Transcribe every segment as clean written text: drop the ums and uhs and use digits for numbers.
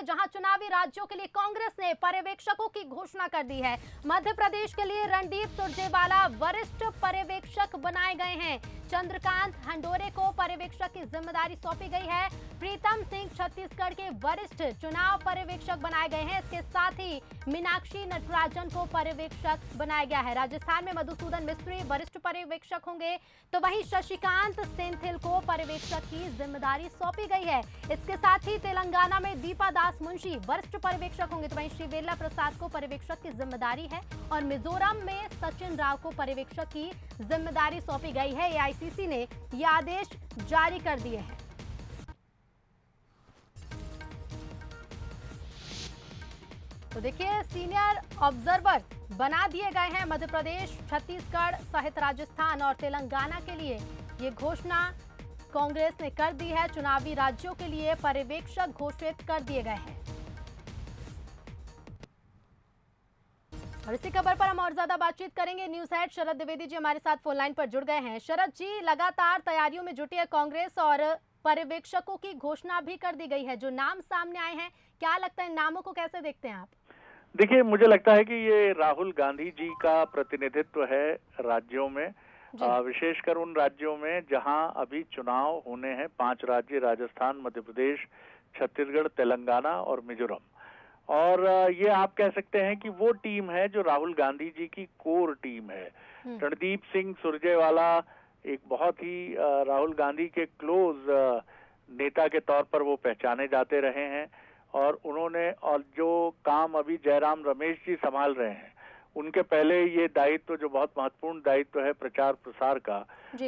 जहां चुनावी राज्यों के लिए कांग्रेस ने पर्यवेक्षकों की घोषणा कर दी है। मध्य प्रदेश के लिए रणदीप सुरजेवाला वरिष्ठ पर्यवेक्षक बनाए गए हैं। चंद्रकांत हंडोरे को पर्यवेक्षक की जिम्मेदारी सौंपी गई है। प्रीतम सिंह छत्तीसगढ़ के वरिष्ठ चुनाव पर्यवेक्षक बनाए गए हैं। इसके साथ ही मीनाक्षी नटराजन को पर्यवेक्षक बनाया गया है। राजस्थान में मधुसूदन मिस्त्री वरिष्ठ पर्यवेक्षक होंगे, तो वहीं शशिकांत सेंथिल को पर्यवेक्षक की जिम्मेदारी सौंपी गई है। इसके साथ ही तेलंगाना में दीपा दास मुंशी वरिष्ठ पर्यवेक्षक होंगे, तो वहीं श्रीवेला प्रसाद को पर्यवेक्षक की जिम्मेदारी है और मिजोरम में सचिन राव को पर्यवेक्षक की जिम्मेदारी सौंपी गई है। एआईसीसी ने ये आदेश जारी कर दिए हैं। तो देखिए, सीनियर ऑब्जर्वर बना दिए गए हैं मध्य प्रदेश, छत्तीसगढ़ सहित राजस्थान और तेलंगाना के लिए। ये घोषणा कांग्रेस ने कर दी है। चुनावी राज्यों के लिए पर्यवेक्षक घोषित कर दिए गए हैं। और इसी खबर पर हम और ज्यादा बातचीत करेंगे। न्यूज हेड शरद द्विवेदी जी हमारे साथ फोन लाइन पर जुड़ गए हैं। शरद जी, लगातार तैयारियों में जुटी है कांग्रेस और पर्यवेक्षकों की घोषणा भी कर दी गई है। जो नाम सामने आए हैं, क्या लगता है इन नामों को कैसे देखते हैं आप? देखिए, मुझे लगता है कि ये राहुल गांधी जी का प्रतिनिधित्व है राज्यों में, विशेषकर उन राज्यों में जहां अभी चुनाव होने हैं। 5 राज्य, राजस्थान, मध्य प्रदेश, छत्तीसगढ़, तेलंगाना और मिजोरम। और ये आप कह सकते हैं कि वो टीम है जो राहुल गांधी जी की कोर टीम है। रणदीप सिंह सुरजेवाला एक बहुत ही राहुल गांधी के क्लोज नेता के तौर पर वो पहचाने जाते रहे हैं और उन्होंने, और जो काम अभी जयराम रमेश जी संभाल रहे हैं, उनके पहले ये दायित्व जो बहुत महत्वपूर्ण दायित्व है प्रचार प्रसार का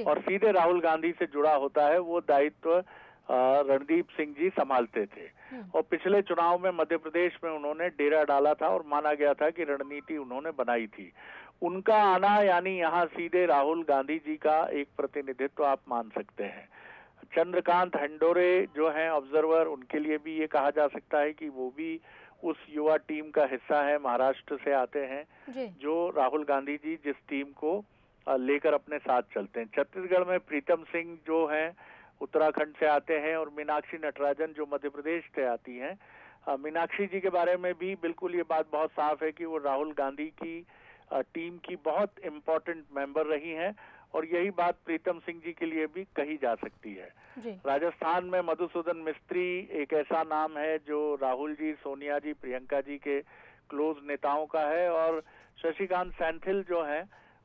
और सीधे राहुल गांधी से जुड़ा होता है, वो दायित्व रणदीप सिंह जी संभालते थे। और पिछले चुनाव में मध्य प्रदेश में उन्होंने डेरा डाला था और माना गया था कि रणनीति उन्होंने बनाई थी। उनका आना यानी यहाँ सीधे राहुल गांधी जी का एक प्रतिनिधित्व आप मान सकते हैं। चंद्रकांत हंडोरे जो हैं ऑब्जर्वर, उनके लिए भी ये कहा जा सकता है कि वो भी उस युवा टीम का हिस्सा है, महाराष्ट्र से आते हैं, जो राहुल गांधी जी जिस टीम को लेकर अपने साथ चलते हैं। छत्तीसगढ़ में प्रीतम सिंह जो हैं उत्तराखंड से आते हैं और मीनाक्षी नटराजन जो मध्य प्रदेश से आती हैं। मीनाक्षी जी के बारे में भी बिल्कुल ये बात बहुत साफ है कि वो राहुल गांधी की टीम की बहुत इम्पोर्टेंट मेंबर रही हैं और यही बात प्रीतम सिंह जी के लिए भी कही जा सकती है। राजस्थान में मधुसूदन मिस्त्री एक ऐसा नाम है जो राहुल जी, सोनिया जी, प्रियंका जी के क्लोज नेताओं का है और शशिकांत सेंथिल जो हैं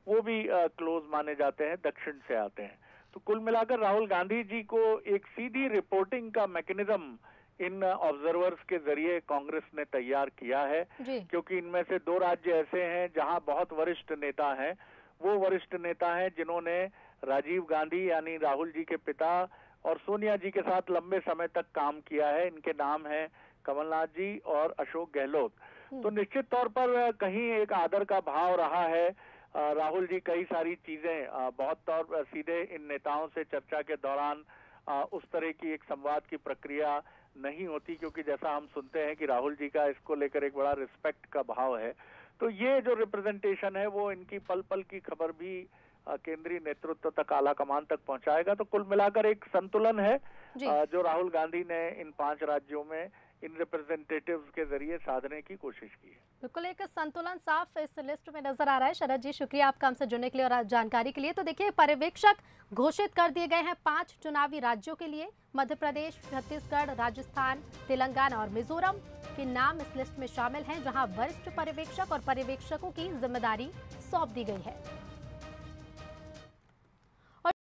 वो भी क्लोज माने जाते हैं, दक्षिण से आते हैं। तो कुल मिलाकर राहुल गांधी जी को एक सीधी रिपोर्टिंग का मैकेनिज्म इन ऑब्जर्वर्स के जरिए कांग्रेस ने तैयार किया है, क्योंकि इनमें से 2 राज्य ऐसे हैं जहां बहुत वरिष्ठ नेता हैं। वो वरिष्ठ नेता हैं जिन्होंने राजीव गांधी यानी राहुल जी के पिता और सोनिया जी के साथ लंबे समय तक काम किया है। इनके नाम हैं कमलनाथ जी और अशोक गहलोत। तो निश्चित तौर पर कहीं एक आदर का भाव रहा है। राहुल जी कई सारी चीजें बहुत तौर सीधे इन नेताओं से चर्चा के दौरान उस तरह की एक संवाद की प्रक्रिया नहीं होती, क्योंकि जैसा हम सुनते हैं कि राहुल जी का इसको लेकर एक बड़ा रिस्पेक्ट का भाव है। तो ये जो रिप्रेजेंटेशन है वो इनकी पल पल की खबर भी केंद्रीय नेतृत्व तक, आला कमान तक पहुंचाएगा। तो कुल मिलाकर एक संतुलन है जो राहुल गांधी ने इन 5 राज्यों में इन रिप्रेजेंटेटिव्स के जरिए साधने की कोशिश की है। बिल्कुल एक संतुलन साफ इस लिस्ट में नजर आ रहा है। शरद जी, शुक्रिया आपका हमसे जुड़ने के लिए और जानकारी के लिए। तो देखिए, पर्यवेक्षक घोषित कर दिए गए हैं 5 चुनावी राज्यों के लिए। मध्य प्रदेश, छत्तीसगढ़, राजस्थान, तेलंगाना और मिजोरम के नाम इस लिस्ट में शामिल हैं, जहां वरिष्ठ पर्यवेक्षक और पर्यवेक्षकों की जिम्मेदारी सौंप दी गई है।